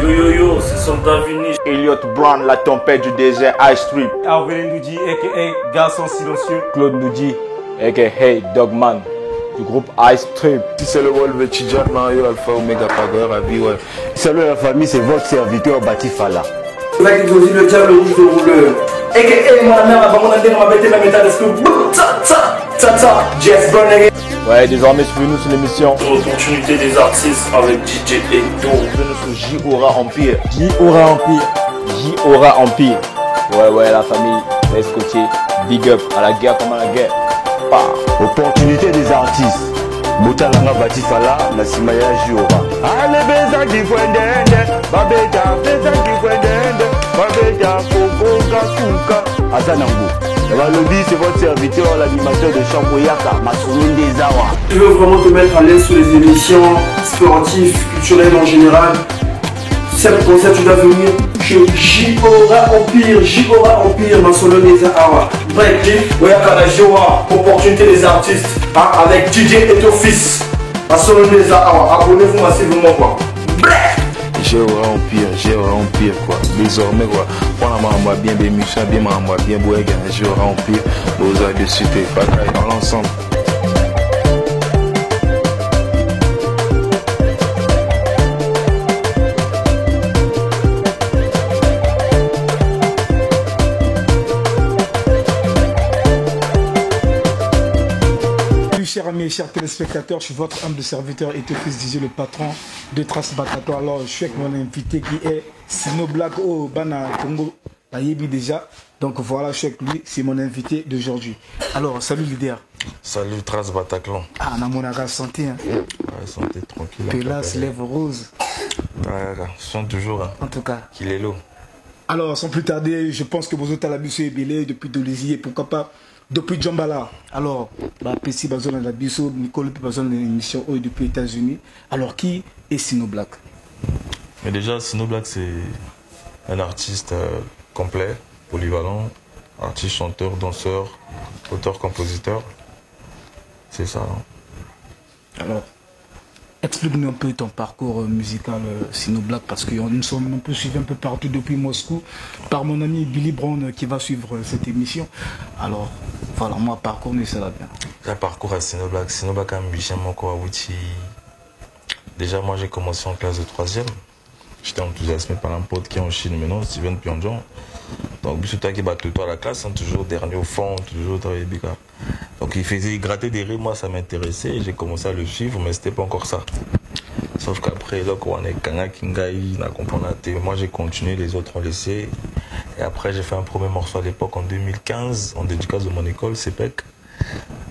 Yo yo yo, c'est Soldat Vini. Elliot Brown, la tempête du désert, Ice Trip. Arvelin Noudji, a.k.a. Garçon Silencieux. Claude Noudji, a.k.a. Dogman, du groupe Ice Trip. Si c'est le Wolf Tidjan, Mario Alpha Omega Pagor, Abi, ouais. Salut la famille, c'est votre serviteur Batifala. Mec, ils ont dit le diable rouge de rouleur. A.k.a. mon mère, avant mon année, on m'a bêté ma méthode de scoop. Ta, Jeff Brown. Ouais, désormais suivez-nous sur l'émission. Opportunité des artistes avec DJ Edo. Suivez-nous sur J-Aura Empire. J-Aura Empire. J-Aura Empire. Ouais, la famille, reste côtier. Big up à la guerre comme à la guerre. Bah. Opportunité des artistes. Botalanga Batifala, la Simaya J-Aura. Allez, Bézak di Fuendende, Babeda, Bézak di Fuendende, Babeda, Foko, Kasuka. Azanango. Le lobby, c'est votre serviteur, l'animateur de Chamboyaka, Masouline des Awa. Tu veux vraiment te mettre à l'aise sur les émissions sportives, culturelles en général. Cette concert, tu dois venir chez J-Aura Empire, Masouline des Awa. Bref, Oyaka J-Aura, opportunité des artistes, hein, avec DJ Edo Fils, Masouline des Awa. Abonnez-vous massivement, quoi. Bref. J-Aura Empire, quoi. Désormais, quoi. Prends la bien, bien, Michel, bien, bien, Boega, J-Aura Empire, aux aides de cité, bataille dans l'ensemble. Chers amis et chers téléspectateurs, je suis votre humble serviteur et fils Didier, le patron de Trace Batato. Alors, je suis avec mon invité qui est Sino Black au Bana Congo, la Yebi déjà. Donc voilà, je suis avec lui, c'est mon invité d'aujourd'hui. Alors, salut leader. Salut Trace Bataclan. Ah, on a mon aga santé. Hein. Ouais, santé tranquille. Pélas, lèvres roses. Ouais, je sens toujours. Hein. En tout cas. Qu'il est l'eau. Alors, sans plus tarder, je pense que vos autres à la bus est belé depuis Dolisie et pourquoi pas depuis Djambala. Alors, Pessi Bazon à la Bisso, Nicole Bazon à l'émission depuis les États-Unis. Alors, qui est Sino Black? Mais déjà, Sino Black, c'est un artiste complet, polyvalent, artiste, chanteur, danseur, auteur, compositeur. C'est ça. Hein. Alors, explique-nous un peu ton parcours musical, Sino Black, parce que nous sommes un peu suivis un peu partout depuis Moscou par mon ami Billy Brown qui va suivre cette émission. Alors, voilà, moi, parcours, mais ça va bien. Le parcours à Sino Black a musicien mon Witi. Déjà, moi, j'ai commencé en classe de 3e. J'étais enthousiasmé par un pote qui est en Chine maintenant, Steven Pyongyang. Donc, c'est toi qui bat tout à la classe, hein, toujours dernier au fond, toujours très big. Donc, il grattait des rimes, moi, ça m'intéressait. J'ai commencé à le suivre, mais c'était pas encore ça. Sauf qu'après, là, quand on est Kanga Kingai, moi, j'ai continué, les autres ont laissé. Et après, j'ai fait un premier morceau à l'époque, en 2015, en dédicace de mon école, CEPEC.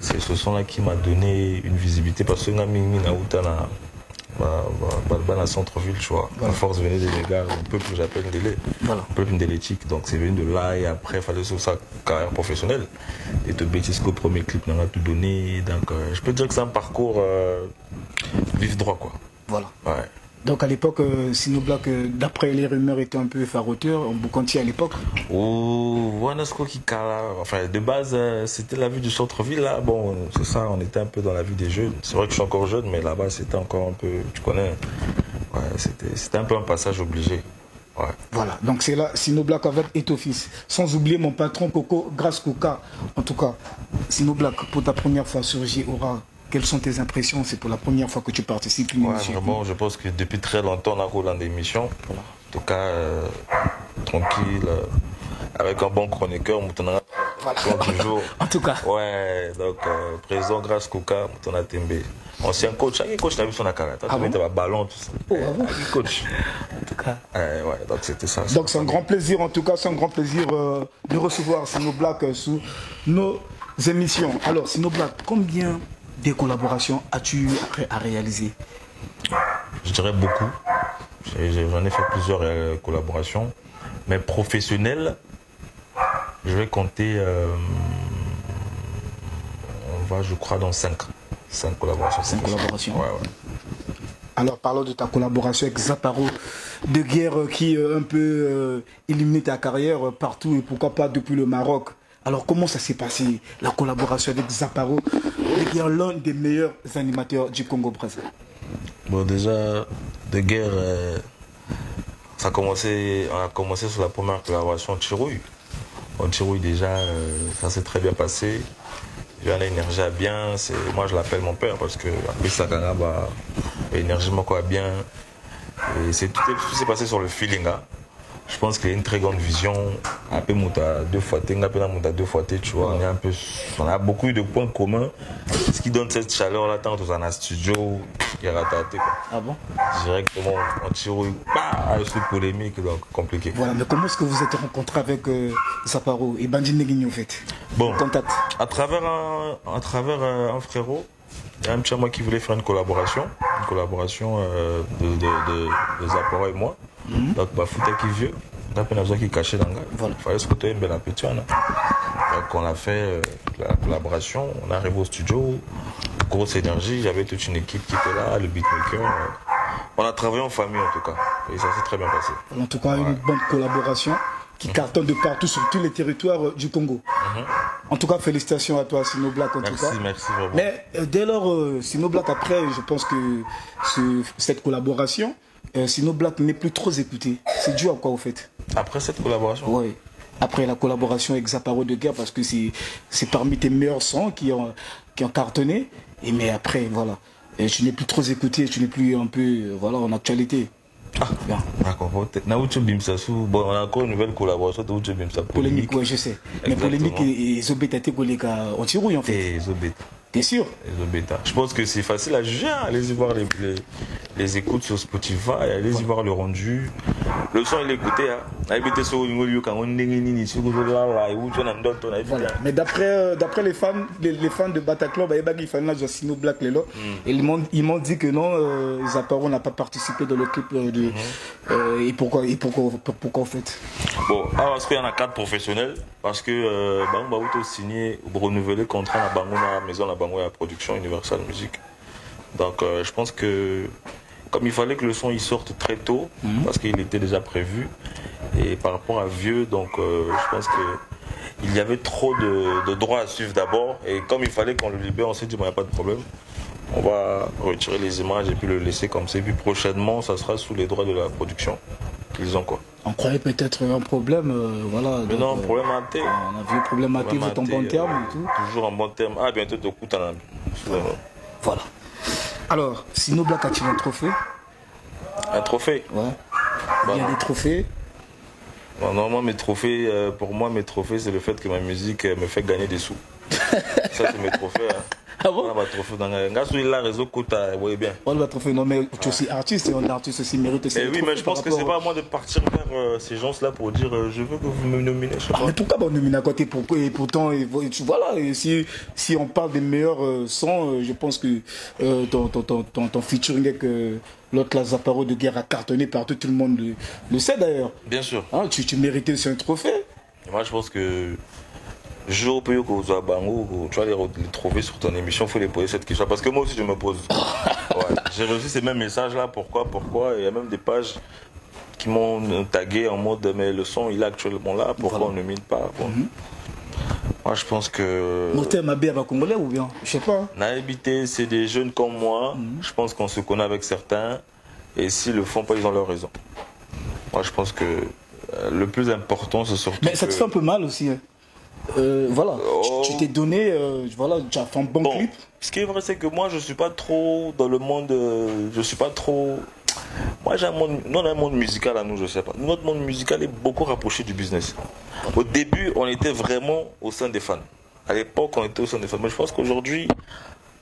C'est ce son-là qui m'a donné une visibilité, parce que Namimi Naoutana, dans le centre-ville, tu vois. La force venait des gars, un peu que j'appelle une délai. Voilà. Un peu une délétique. Donc c'est venu de là et après, il fallait sur sa carrière professionnelle. Et te bêtiser qu'au premier clip, on a tout donné. Donc je peux dire que c'est un parcours vif droit, quoi. Voilà. Ouais. Donc à l'époque, Sino Black, d'après les rumeurs, était un peu faroteur, on boucantier à l'époque. Oh, enfin, de base, c'était la vie du centre-ville, là. Bon, c'est ça, on était un peu dans la vie des jeunes. C'est vrai que je suis encore jeune, mais là-bas, c'était encore un peu, tu connais. Ouais, c'était un peu un passage obligé. Ouais. Voilà, donc c'est là, Sino Black avec Etofis. Sans oublier mon patron Coco, grâce Coca. En tout cas, Sino Black, pour ta première fois sur J-Aura, quelles sont tes impressions? C'est pour la première fois que tu participes à une émission. Vraiment, je pense que depuis très longtemps, on a roulé dans des émissions. Voilà. En tout cas, tranquille, avec un bon chroniqueur, voilà. Toujours. En tout cas. Ouais, donc, président Grâce Kouka, Moutona Tembe. Ancien coach, chaque coach n'a vu son carrière. Tu mettais un ballon, tout ça. Oh, ah bon? Coach. En tout cas. Ouais, donc c'était ça. Donc c'est un grand plaisir, en tout cas, c'est un grand plaisir de recevoir Sino Black sous nos émissions. Alors, Sino Black, combien de collaborations as-tu à réaliser? Je dirais beaucoup. J'en ai fait plusieurs collaborations. Mais professionnelles, je vais compter, on va, je crois, dans 5 collaborations. 5 collaborations. Ouais. Alors parlons de ta collaboration avec Zaparo de Guerre qui un peu illuminé ta carrière partout et pourquoi pas depuis le Maroc. Alors comment ça s'est passé, la collaboration avec Zaparo de Guerre, l'un des meilleurs animateurs du Congo-Brazzaville? Bon, déjà, de Guerre, on a commencé sur la première collaboration de Chirouille. En Chirouille déjà, ça s'est très bien passé. J'ai une énergie à bien, moi je l'appelle mon père parce que après ça énergie quoi bien. Et tout s'est passé sur le feeling. Hein. Je pense qu'il y a une très grande vision. Un peu deux fois, tu vois. On a beaucoup de points communs. Ce qui donne cette chaleur là, tant dans un studio, il y a raté. Ah bon? Directement, on tire, c'est polémique, donc compliqué. Voilà, mais comment est-ce que vous êtes rencontré avec Zaparo et Bandit Neguigny en fait? Bon, contact. À travers un frérot, il y a un petit à moi qui voulait faire une collaboration de Zaparo et moi. Donc, Bafouta qui vieux, on a besoin qui cachait dans le gars. Il fallait se retrouver une belle appétit. Donc, on a fait la collaboration, on est arrivé au studio, grosse énergie, j'avais toute une équipe qui était là, le beatmaker. On a travaillé en famille en tout cas, et ça s'est très bien passé. En tout cas, une bonne collaboration qui cartonne de partout sur tous les territoires du Congo. En tout cas, félicitations à toi, Sino Black, en tout cas. Merci vraiment. Mais dès lors, Sino Black, après, je pense que cette collaboration, Sino Black n'est plus trop écouté. C'est dû à quoi, au fait? Après cette collaboration? Oui. Après la collaboration avec Zaparo de Guerre, parce que c'est parmi tes meilleurs sons qui ont cartonné. Mais après, voilà. Tu n'es plus trop écouté, tu n'es plus un peu en actualité. Ah, d'accord. Bon, on a encore une nouvelle collaboration. Polémique, ouais, je sais. Mais polémique et Zobeta, on tirouille en fait. Et Zobeta. T'es sûr? Je pense que c'est facile à juger. Hein. Allez-y voir les écoutes sur Spotify, allez-y voir le rendu. Le son il est écouté. Hein. Mais d'après les fans de Bataclan, ils font là Sino Black ils m'ont dit que non, Zaparo n'a pas participé dans le clip et pourquoi en fait? Bon, parce qu'il y en a 4 professionnels, parce que Bango a signé pour renouveler le contrat à Bango, la maison à Bango et la production Universal Music. Donc je pense que comme il fallait que le son il sorte très tôt, parce qu'il était déjà prévu, et par rapport à Vieux, donc je pense que il y avait trop de droits à suivre d'abord, et comme il fallait qu'on le libère, on s'est dit il n'y a pas de problème, on va retirer les images et puis le laisser comme ça, et puis prochainement ça sera sous les droits de la production qu'ils ont quoi. On croyait peut-être un problème, voilà. Mais non, problème à thé. On a vu problème à thé, vous êtes en bon terme et tout. Toujours en bon terme. Ah, bientôt de coup, voilà. Alors, Sino Black a-t-il un trophée? Un trophée? Ouais. Il y a des trophées. Bon, normalement, mes trophées, pour moi, mes trophées, c'est le fait que ma musique me fait gagner des sous. Ça, c'est mes trophées. Hein. Ah bon? On a trophée dans la réseau Kota, vous voyez bien. On va trophée, non, mais tu es aussi artiste et un artiste aussi mérite aussi. Oui, mais je pense que c'est pas à moi de partir vers ces gens-là pour dire je veux que vous me nominez. Mais pourquoi on nomine à côté et pourtant, voilà, et si on parle des meilleurs sons, je pense que ton featuring avec l'autre la Zaparo de Guerre a cartonné partout, tout le monde le sait d'ailleurs. Bien sûr. Hein, tu méritais aussi un trophée. Et moi, je pense que jour que vous avez Bango, tu vas les trouver sur ton émission, il faut les poser cette question. Parce que moi aussi, je me pose. Ouais. J'ai reçu ces mêmes messages-là, pourquoi. Il y a même des pages qui m'ont tagué en mode, mais le son, il est actuellement là, pourquoi on ne mine pas bon. Moi, je pense que... Moteur Mabé à Congolais ou bien? Je sais pas. Naïbité, c'est des jeunes comme moi. Je pense qu'on se connaît avec certains. Et s'ils le font pas, ils ont leur raison. Moi, je pense que le plus important, c'est surtout... Mais ça te fait un peu mal aussi, hein. Voilà, tu t'es donné, voilà, tu as fait un bon clip. Ce qui est vrai, c'est que moi, je suis pas trop dans le monde, je suis pas trop... Moi, nous, on a un monde musical à nous, je sais pas. Notre monde musical est beaucoup rapproché du business. Au début, on était vraiment au sein des fans. À l'époque, on était au sein des fans. Mais je pense qu'aujourd'hui,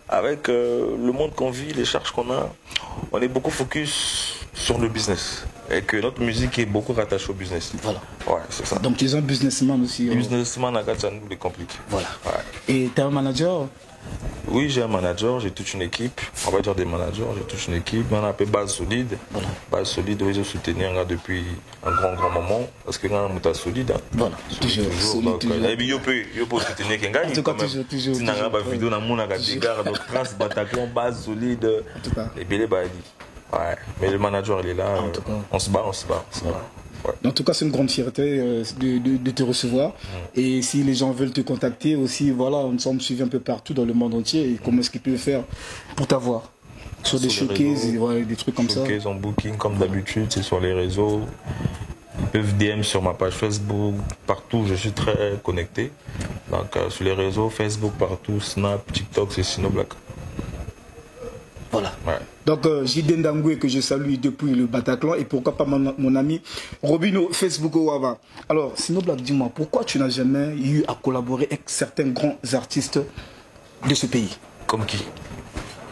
avec le monde qu'on vit, les charges qu'on a, on est beaucoup focus sur le business. Et que notre musique est beaucoup rattachée au business. Voilà. Ouais, c'est ça. Donc tu es un businessman aussi. Businessman à Gatchanou, c'est compliqué. Voilà. Ouais. Et tu as un manager? Oui, j'ai un manager, j'ai toute une équipe. On va dire des managers, j'ai toute une équipe. On a appelé Base Solide. Voilà. Base Solide, oui, je soutiens depuis un grand moment. Parce que quand on est solide, voilà. Toujours. Donc, et puis, il peut soutenir quelqu'un. En tout cas, toujours. Si on a une vidéo dans mon agadigar, donc Trans Bataclan, Base Solide. En tout cas. Et bien, ouais. Mais le manager, il est là. On se bat. Ouais. En tout cas, c'est une grande fierté de te recevoir. Et si les gens veulent te contacter aussi, voilà, nous sommes suivis un peu partout dans le monde entier. Et comment est-ce qu'ils peuvent faire pour t'avoir? Sur des sur les showcases, réseaux. ouais, des trucs comme ça. Showcase en booking, comme d'habitude, c'est sur les réseaux. Ils peuvent DM sur ma page Facebook, partout, je suis très connecté. Donc sur les réseaux, Facebook partout, Snap, TikTok, c'est Sino Black. Voilà. Ouais. Donc, Jiden Dangoué, que je salue depuis le Bataclan, et pourquoi pas mon ami Robino, Facebook Owawa. Alors, Sino Black, dis-moi, pourquoi tu n'as jamais eu à collaborer avec certains grands artistes de ce pays? Comme qui?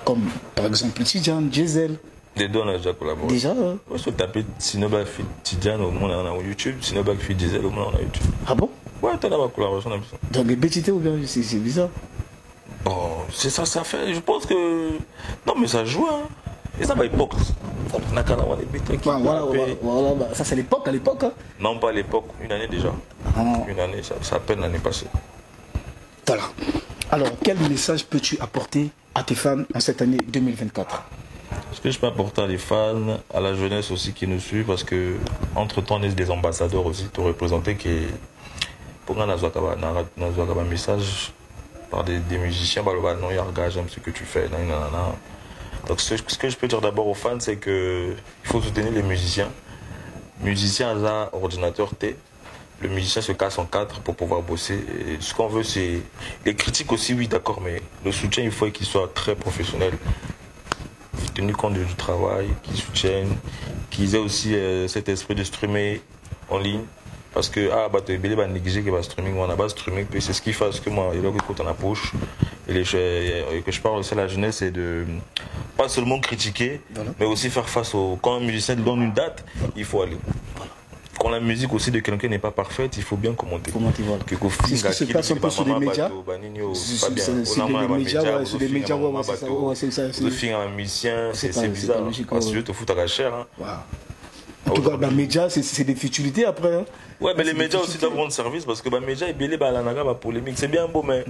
Comme, par exemple, Tidjan, Giselle. Les deux, on a déjà collaboré. Déjà Moi, je vais taper Sino Black Fit Tidjan, au moins on a YouTube, Sino Black Fit Diesel, au moins on a YouTube. Ah bon? Ouais, t'as la collaboration, on a vu ça. Donc, les bêtités ou bien, c'est bizarre. Bon, c'est ça, ça fait. Je pense que. Non, mais ça joue, hein. Et ça va époque. On a qu'à avoir des bêtises qui Voilà, bah, ça c'est l'époque, à l'époque. Hein. Non, pas à l'époque, une année déjà. Ah. Une année, ça à peine l'année passée. Voilà. Alors, quel message peux-tu apporter à tes fans en cette année 2024? Ce que je peux apporter à les fans, à la jeunesse aussi qui nous suit, parce que entre temps, on est des ambassadeurs aussi, pour représenter que pour nous, on a un message par des musiciens, bah, non, il y a un gars, j'aime ce que tu fais. Nanana. Donc, ce que je peux dire d'abord aux fans, c'est qu'il faut soutenir les musiciens. Musicien, là, ordinateur T. Le musicien se casse en quatre pour pouvoir bosser. Et ce qu'on veut, c'est. Les critiques aussi, oui, d'accord, mais le soutien, il faut qu'il soit très professionnel. Tenu compte du travail, qu'ils soutiennent, qu'ils aient aussi cet esprit de streamer en ligne. Parce que, tu es bien négligé que le streaming, on a pas streaming, puis c'est ce qui fait que moi, il y a que quand on a push. Et que je parle aussi à la jeunesse, c'est de pas seulement critiquer, voilà, mais aussi faire face au. Quand un musicien donne une date, il faut aller. Voilà. Quand la musique aussi de quelqu'un n'est pas parfaite, il faut bien commenter. Voilà. C'est ce qui se passe un peu sur les médias. Sur les médias, c'est ça. Le film à un musicien, c'est bizarre. Parce que je te fous ta cher. En tout cas, les médias, c'est des futilités après. Hein. Ouais, mais les médias aussi doivent rendre service parce que les médias, ils belé la polémique. C'est bien beau, mais.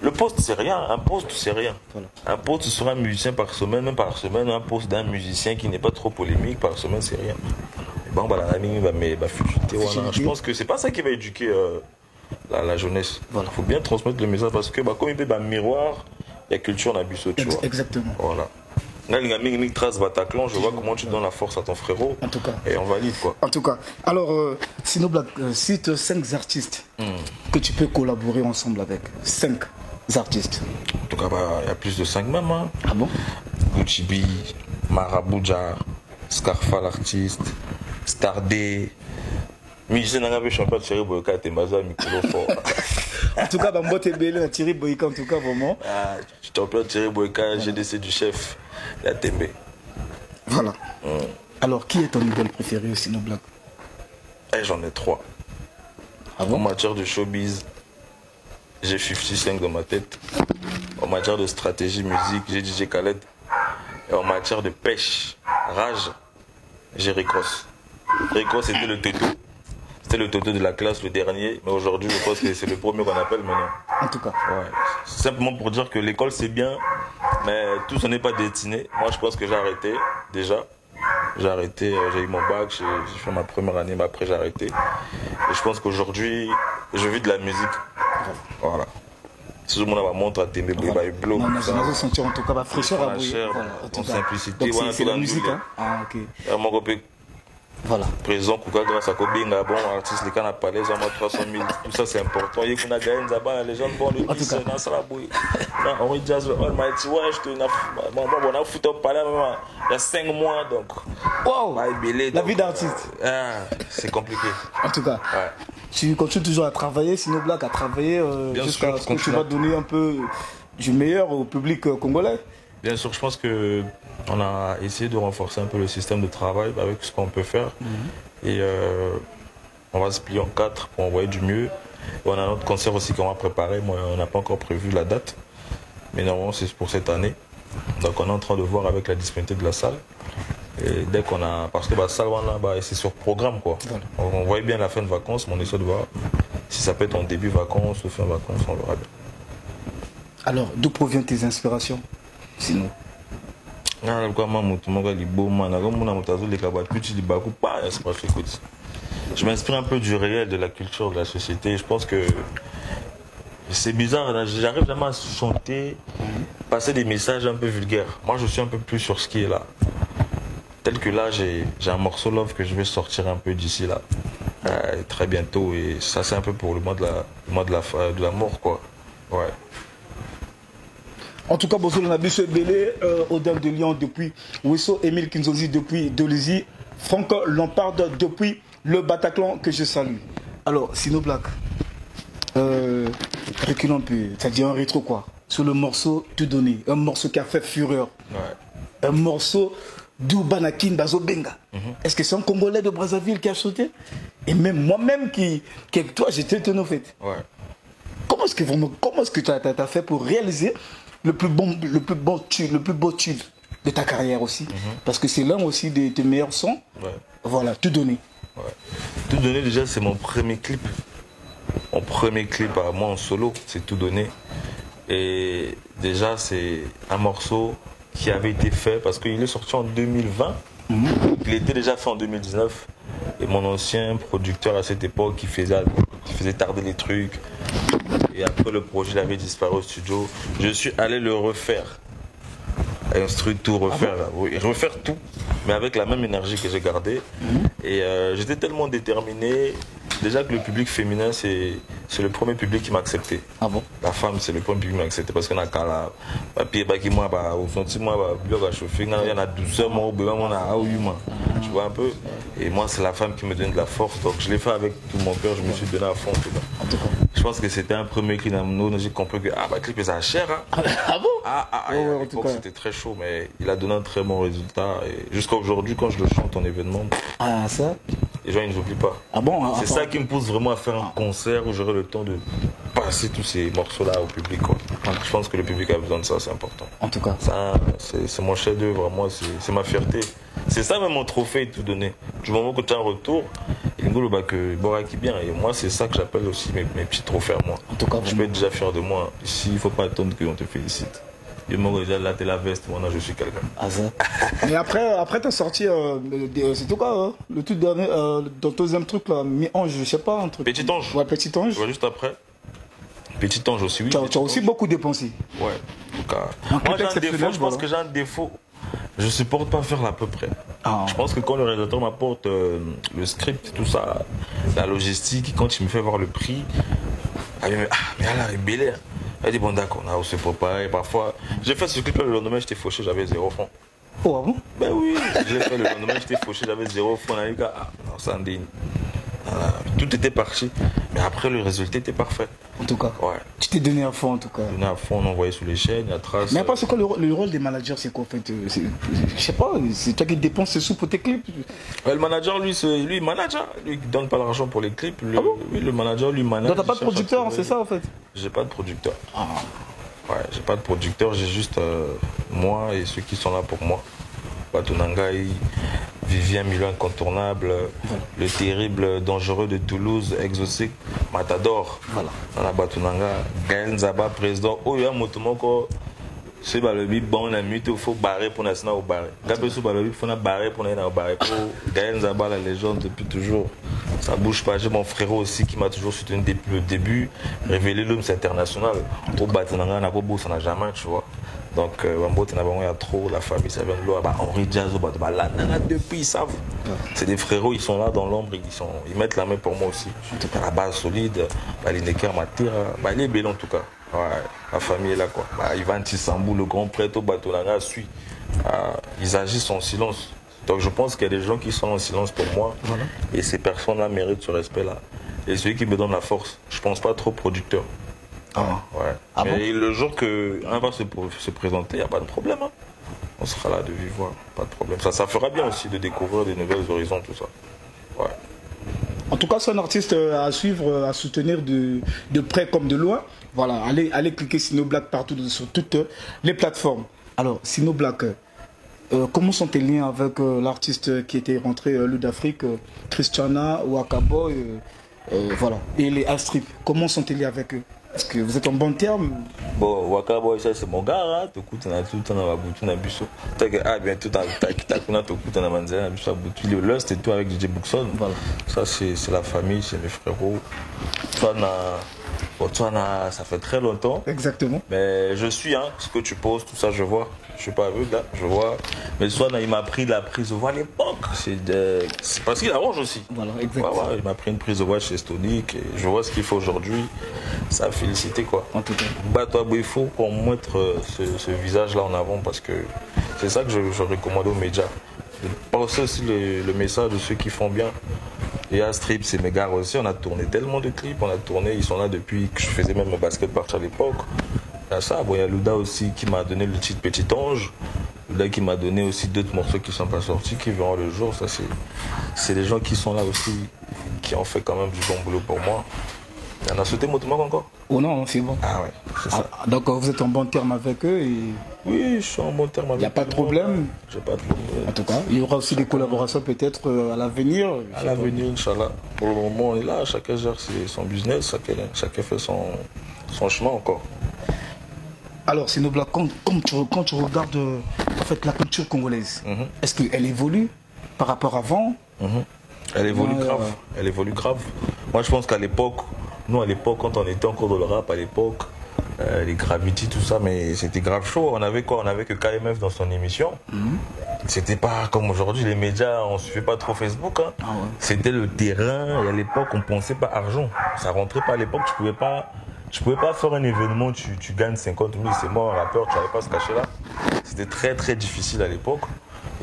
Le poste, c'est rien. Un poste, c'est rien. Voilà. Un poste sera un musicien par semaine, même par semaine. Un poste d'un musicien qui n'est pas trop polémique par semaine, c'est rien. Bon, je pense que c'est pas ça qui va éduquer la jeunesse. Il faut bien transmettre le message parce que, comme il y a un miroir, il y a culture, on a bu ça, tu vois. Exactement. Voilà. Là, il y a une trace Bataclan, je vois comment tu donnes la force à ton frérot. En tout cas. Et on valide, quoi. En tout cas. Alors, Sino Black, cite 5 artistes que tu peux collaborer ensemble avec. 5 artistes. En tout cas, il y a plus de 5 même. Hein. Ah bon? Gucci B, Marabouja, Scarfa l'artiste, Stardé. Musicien n'a pas champion Thierry Boyka et Maza Mikolo fort. En tout cas, Bambote Belé, Thierry Boyka, en tout cas, vraiment. Champion Thierry Boyka, GDC du chef, la Tembe. Voilà. Alors, qui est ton idole préféré au Sino Black? J'en ai 3. En matière de showbiz, j'ai 55 dans ma tête. En matière de stratégie musique, j'ai DJ Khaled. Et en matière de pêche, rage, j'ai Ricross. Ricross c'était le Toto. C'était le Toto de la classe, le dernier. Mais aujourd'hui, je pense que c'est le premier qu'on appelle maintenant. En tout cas. Ouais. Simplement pour dire que l'école c'est bien, mais tout ce n'est pas destiné. Moi, je pense que j'ai arrêté déjà. J'ai arrêté, j'ai eu mon bac, j'ai fait ma première année, mais après j'ai arrêté. Et je pense qu'aujourd'hui, je vis de la musique. Voilà. Si le monde a ma montre à Témé, il va y bloquer. On a senti en tout cas la fraîcheur à bouillir. En simplicité. Donc c'est la musique, hein? Ah, ok. Mon copain. Voilà. Présent, grâce à Kobinga, bon, artiste, les cannes à palais, ils ont 300 000. Tout ça, c'est important. Il y a gagné les gens, bon, le disent, on est jazz, on m'a dit, ouais, je te. On a foutu au palais, il y a 5 mois, donc. Wow! La vie d'artiste. C'est compliqué. En tout cas. Ouais. Tu continues toujours à travailler, Sino Black à travailler jusqu'à ce que tu vas donner un peu du meilleur au public congolais. Bien sûr, je pense qu'on a essayé de renforcer un peu le système de travail avec ce qu'on peut faire. Et on va se plier en 4 pour envoyer du mieux. Et on a notre concert aussi qu'on va préparer. Moi, on n'a pas encore prévu la date. Mais normalement, c'est pour cette année. Donc on est en train de voir avec la disponibilité de la salle. Et dès qu'on a. Parce que la salle, c'est sur programme, quoi. Voilà. On voit bien la fin de vacances, mais on essaie de voir si ça peut être en début vacances ou fin vacances, on verra bien. Alors, d'où proviennent tes inspirations, sinon? Je m'inspire un peu du réel, de la culture, de la société. Je pense que C'est bizarre, hein, j'arrive jamais à chanter, passer des messages un peu vulgaires. Moi, je suis un peu plus sur ce qui est là. Tel que là, j'ai un morceau Love que je vais sortir un peu d'ici là, très bientôt. Et ça, c'est un peu pour le mois de l'amour, quoi. Ouais. En tout cas, Bozo Nabiso Belé, Odin de Lyon depuis Wesso, Émile Kinzozi depuis Dolizy, Franck Lampard depuis le Bataclan que je salue. Alors, Sino Black, reculons un peu, c'est-à-dire un rétro quoi, sur le morceau Tout donné, un morceau qui a fait fureur, un morceau d'Ubanakin Bazo Benga. Est-ce que c'est un Congolais de Brazzaville qui a sauté? Et même moi-même qui avec toi, j'étais étonné au fait. Ouais. Comment est-ce que tu as fait pour réaliser le plus beau tube de ta carrière aussi? Parce que c'est l'un aussi de tes meilleurs sons. Ouais. Voilà, Tout donné. Ouais. Tout donné, déjà, c'est mon premier clip. Mon premier clip à moi en solo, c'est Tout donné. Et déjà, c'est un morceau qui avait été fait parce qu'il est sorti en 2020. Il était déjà fait en 2019. Et mon ancien producteur à cette époque, qui faisait tarder les trucs. Et après, le projet il avait disparu au studio. Je suis allé le refaire. Instruire tout, refaire. Oui, refaire tout, mais avec la même énergie que j'ai gardée. Et j'étais tellement déterminé. Déjà que le public féminin, c'est le premier public qui m'a accepté. Ah bon? La femme, c'est le premier public qui m'a accepté parce qu'on a qu'à la papier, moi, au fond de moi, bloc à chauffer, il y en a 12 heures, moi, on a 8 mois. Tu vois un peu? Et moi, c'est la femme qui me donne de la force. Donc, je l'ai fait avec tout mon cœur, je me suis donné à fond. Je pense que c'était un premier clip dans nous, j'ai compris que, le clip, c'est cher. Hein. Ah bon? À l'époque, c'était très chaud, mais il a donné un très bon résultat. Et jusqu'à aujourd'hui, quand je le chante en événement, ça? les gens, ils n'oublient pas. Ah bon? C'est ça qui me pousse vraiment à faire un concert où j'aurai le temps de passer tous ces morceaux-là au public. Quoi. Je pense que le public a besoin de ça, c'est important. En tout cas. Ça, c'est mon chef-d'œuvre, moi, c'est ma fierté. C'est ça même mon trophée, Tout donné. Du moment que tu as un retour, il me dit que Bora qui bien. Et moi, c'est ça que j'appelle aussi mes petits trophées à moi. En tout cas, je peux être déjà fier de moi. Ici, il ne faut pas attendre qu'on te félicite. Du moment que déjà là, t'es la veste, maintenant je suis quelqu'un. Ah ça. Mais après t'as sorti, c'est tout quoi, le tout dernier, dans ton deuxième truc là, Mi-Ange, je sais pas, un truc. Petit Ange. Ouais, Petit Ange. Ouais, juste après. Petit Ange aussi, oui. Tu as aussi beaucoup dépensé. Ouais, en tout cas. Moi j'ai un défaut, je pense que j'ai un défaut. Je supporte pas faire l'à peu près. Je pense que quand le réalisateur m'apporte le script, tout ça, la logistique, quand il me fait voir le prix, mais là, il est bel air. Elle dit bon d'accord, on a aussi préparé. Parfois, j'ai fait ce clip le lendemain, j'étais fauché, j'avais 0 francs. Oh ah bon? Ben oui, j'ai fait le lendemain, j'étais fauché, j'avais 0 francs. On a dit non, ça indigne. Tout était parti, mais après le résultat était parfait. En tout cas, ouais. Tu t'es donné à fond en tout cas. Donné à fond, on envoyait sur les chaînes, il y a trace. Mais après, c'est quoi le rôle des managers? C'est quoi en fait? Je sais pas, c'est toi qui dépenses ces sous pour tes clips? Ouais, le manager, lui, il manage, hein. Lui, il donne pas l'argent pour les clips. Ah bon? Oui, le manager, lui, manage. Donc t'as pas de producteur, c'est ça en fait? J'ai pas de producteur. Ouais, j'ai pas de producteur, j'ai juste moi et ceux qui sont là pour moi. Batonangai, Vivien Milo incontournable, le terrible dangereux de Toulouse, Exotique, Matador. Voilà. Dans la Batonanga, Gaël Nzaba, président. Oh, il y a un motomoko. C'est le bip, bon, on a mis, il faut barrer pour naître au barré. Gabé sous le bip, il faut barrer pour naître au barré. Gaël Nzaba, la légende depuis toujours. Ça bouge pas. J'ai mon frérot aussi qui m'a toujours soutenu depuis le début. Révéler l'homme, c'est international. Au Batonanga, on n'a pas beau, ça n'a jamais, tu vois. Donc, il y a trop, la famille, ça vient de l'eau. Henri Diazo, depuis, ils savent. C'est des frérots, ils sont là dans l'ombre, ils mettent la main pour moi aussi. La base solide, l'Ineker m'attire, il est bel en tout cas. Ouais, la famille est là quoi. Ivan Tissambou, le grand prêtre au Batonanga suit. Ils agissent en silence. Donc je pense qu'il y a des gens qui sont en silence pour moi. Voilà. Et ces personnes-là méritent ce respect-là. Et celui qui me donne la force, je pense pas trop producteur. Ouais. Mais le jour qu'un va se présenter, il n'y a pas de problème. Hein. On sera là de vivre, pas de problème. Ça fera bien aussi de découvrir des nouvelles horizons, tout ça. Ouais. En tout cas, c'est un artiste à suivre, à soutenir de près comme de loin. Voilà, allez cliquer Sino Black partout sur toutes les plateformes. Alors, Sino Black, comment sont tes liens avec l'artiste qui était rentré lui d'Afrique, Christiana, Wakaboy, voilà, et les Astrip? Comment sont tes liens avec eux? Est-ce que vous êtes en bon terme? Bon, Waka Boy, ça c'est mon gars, hein. Tu écoutes, on a tout le temps dans la boutique, on a biso. Ah, bien, tout on a tout écouté dans la manzana, on a biso à boutique. Le Lust et tout avec DJ Bookson. Voilà. Ça, c'est la famille, c'est mes frérots. Toi, ça fait très longtemps. Exactement. Mais je suis, hein, ce que tu poses, tout ça, je vois. Je suis pas aveugle, là, je vois. Mais soit il m'a pris la prise de voix à l'époque. C'est parce qu'il arrange aussi. Voilà, exactement. Ouais, il m'a pris une prise de voix chez Stonic. Et je vois ce qu'il faut aujourd'hui. Ça a félicité, quoi. En tout cas. Bah, toi, il faut qu'on montre ce visage-là en avant parce que c'est ça que je recommande aux médias. De passer aussi le message de ceux qui font bien. Et à Strip, c'est mes gars aussi. On a tourné tellement de clips. On a tourné, ils sont là depuis que je faisais même le basket party à l'époque. Il y a ça. Bon, il y a Luda aussi qui m'a donné le titre Petit Ange. Luda qui m'a donné aussi d'autres morceaux qui ne sont pas sortis, qui verront le jour. Ça, c'est des gens qui sont là aussi, qui ont fait quand même du bon boulot pour moi. Il y en a sauté Motomak encore? Oh non, c'est bon. Ah ouais, c'est ça. Ah, donc vous êtes en bon terme avec eux et Oui, je suis en bon terme avec eux. il n'y a pas de problème. J'ai pas de problème. En tout cas, il y aura aussi des collaborations peut-être à l'avenir. À l'avenir, Inch'Allah. Pour le moment, on est là. Chacun gère son business. Chacun fait son chemin encore. Alors, Sinoblack, quand tu regardes en fait, la culture congolaise, est-ce qu'elle évolue par rapport à avant? Elle évolue grave. Elle évolue grave. Moi, je pense qu'à l'époque, nous, à l'époque, quand on était encore dans le rap, à l'époque, les Gravity, tout ça, mais c'était grave chaud. On avait quoi? On avait que KMF dans son émission. C'était pas comme aujourd'hui, les médias, on suivait pas trop Facebook. Hein. Ah ouais. C'était le terrain. Et à l'époque, on pensait pas argent. Ça rentrait pas à l'époque. Tu pouvais pas faire un événement, tu gagnes 50 000, c'est mort, un rappeur, tu n'avais pas se cacher là. C'était très très difficile à l'époque.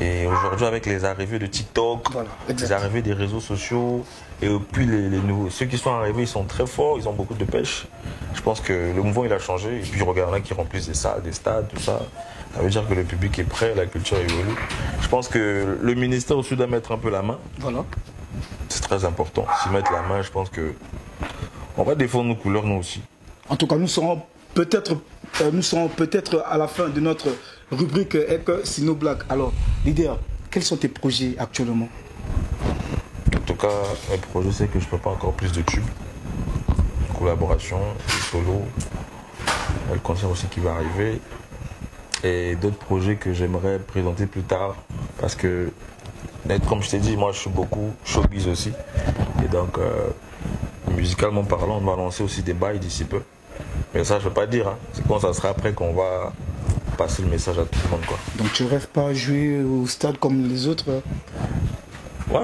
Et aujourd'hui, avec les arrivées de TikTok, voilà, les arrivées des réseaux sociaux, et puis les nouveaux, ceux qui sont arrivés, ils sont très forts, ils ont beaucoup de pêche. Je pense que le mouvement, il a changé. Et puis, regarde là qui remplissent des salles, des stades, tout ça. Ça veut dire que le public est prêt, la culture évolue. Je pense que le ministère aussi doit mettre un peu la main. Voilà. C'est très important. S'y mettre la main, je pense que on va défendre nos couleurs, nous aussi. En tout cas, nous serons peut-être à la fin de notre rubrique Sinoblack. Alors, leader, quels sont tes projets actuellement? En tout cas, mes projets, c'est que je prépare encore plus de tubes, collaboration, solo, le concert aussi qui va arriver, et d'autres projets que j'aimerais présenter plus tard, parce que, comme je t'ai dit, moi je suis beaucoup showbiz aussi, et donc musicalement parlant, on va lancer aussi des bails d'ici peu. Mais ça, je ne peux pas dire, hein. C'est quand ça sera après qu'on va passer le message à tout le monde, quoi. Donc tu rêves pas à jouer au stade comme les autres? Ouais,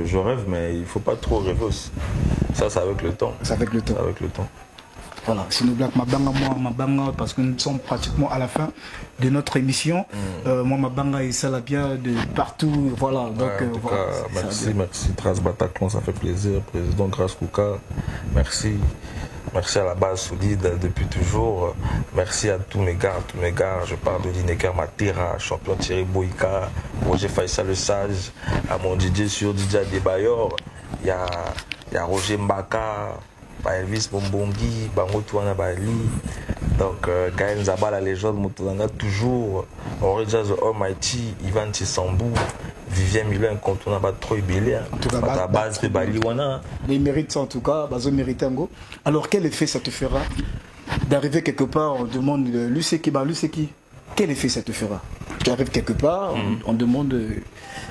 je rêve, mais il ne faut pas trop rêver aussi. Ça, c'est avec le temps. C'est avec le temps. C'est avec le temps. Voilà, Sinoblack, ma banga, parce que nous sommes pratiquement à la fin de notre émission. Moi, ma banga, et ça l'a bien de partout. Voilà, donc Ouais, en tout voilà, cas, merci Tras Bataclan, ça fait plaisir. Président Grace Kouka, merci. Merci à la base solide depuis toujours. Merci à tous mes gars. Je parle de Lineker Matera, champion Thierry Boïka, Roger Faisal le Sage, à mon DJ sur DJ Adebayor. Il y a Roger Mbaka, Elvis Bombongi, Bango Touana Bali. Donc, Gaël Nzaba, la légende, Moutouanga toujours. Henri Jazz Almighty, Ivan Tissambou, Vivien Milo, incontournable, Troy Bélé. En tout cas, la base de Bali Wana. il mérite ça en tout cas, Bazo mérite un go. Alors quel effet ça te fera d'arriver quelque part, on demande lui c'est qui? Quel effet ça te fera? Tu arrives quelque part, on demande.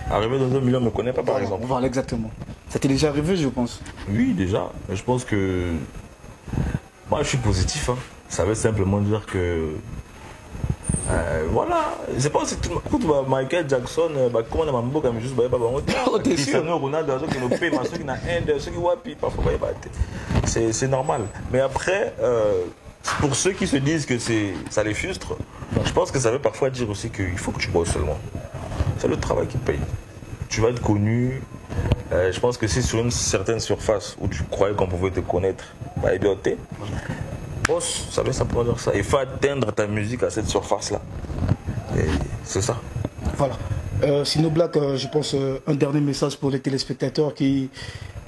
Arriver dans un milieu, on ne me connaît pas par exemple. Voilà, exactement. Ça t'est déjà arrivé, je pense. Oui, déjà. Mais je pense que. Moi, je suis positif. Hein. Ça veut simplement dire que. Voilà. C'est pas si tout le monde. Michael Jackson, comment on a mambo comme juste. Cristiano Ronaldo, ceux qui nous paient, ceux qui n'ont Inde, ceux qui wapi, parfois. C'est normal. Mais après, pour ceux qui se disent que ça les frustre, je pense que ça veut parfois dire aussi qu'il faut que tu bosses seulement. C'est le travail qui paye. Tu vas être connu. Je pense que c'est sur une certaine surface où tu croyais qu'on pouvait te connaître, bah, idioté. Boss, ça veut simplement dire ça. Il faut atteindre ta musique à cette surface-là. Et c'est ça. Voilà. Sinoblack, je pense, un dernier message pour les téléspectateurs qui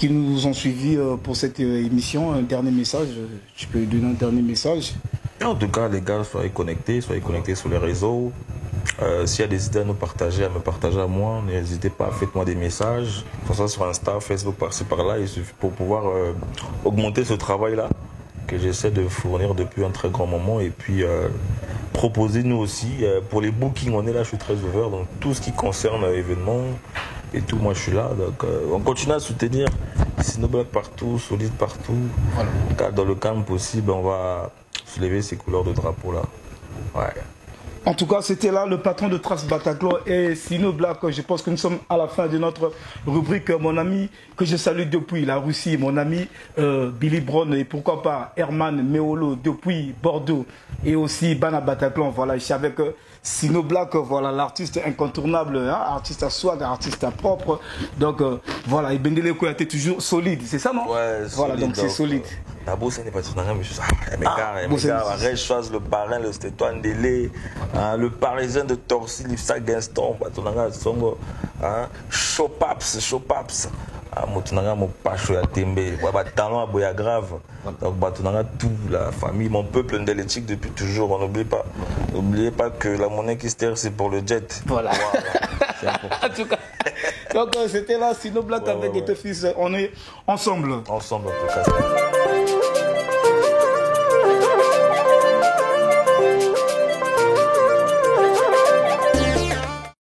nous ont suivis pour cette émission. Un dernier message. Tu peux donner un dernier message? En tout cas, les gars, soyez connectés sur les réseaux. S'il y a des idées à nous partager, à me partager à moi, n'hésitez pas, faites-moi des messages. Pour ça, sur Insta, Facebook, par-ci, par-là, il suffit pour pouvoir augmenter ce travail-là. que j'essaie de fournir depuis un très grand moment. Et puis, proposer nous aussi. Pour les bookings, on est là, je suis très ouvert. Donc, tout ce qui concerne événements et tout, moi, je suis là. Donc, on continue à soutenir Sinoblack partout, Solide partout. Voilà. Dans le camp possible, on va soulever ces couleurs de drapeau là. Ouais. En tout cas, c'était là le patron de Trace Bataclan et Sinoblack. Je pense que nous sommes à la fin de notre rubrique. Mon ami que je salue depuis la Russie, mon ami Billy Brown et pourquoi pas Herman Meolo depuis Bordeaux et aussi Bana Bataclan. Voilà, je suis avec Sinoblack, voilà l'artiste incontournable, hein, artiste à swag, artiste à propre. Donc voilà, et Bendele Kouyate toujours solide, c'est ça non? Ouais, voilà, donc c'est solide. D'abord, c'est n'est pas tout mais gars, choisit le parrain, le Stétoine Délé, le parisien de Torcy, Lifsa Guinston, Songo, Chopaps, Motunanga, mon pacho ya Tembe, talent à Boya Grave, donc Batunanga, tout, la famille, mon peuple ndélétique depuis toujours, on n'oubliez pas que la monnaie qui se terre, c'est pour le jet. Voilà. En tout cas, donc c'était là, Sinoblack avec tes fils, on est ensemble. Ensemble, en tout cas.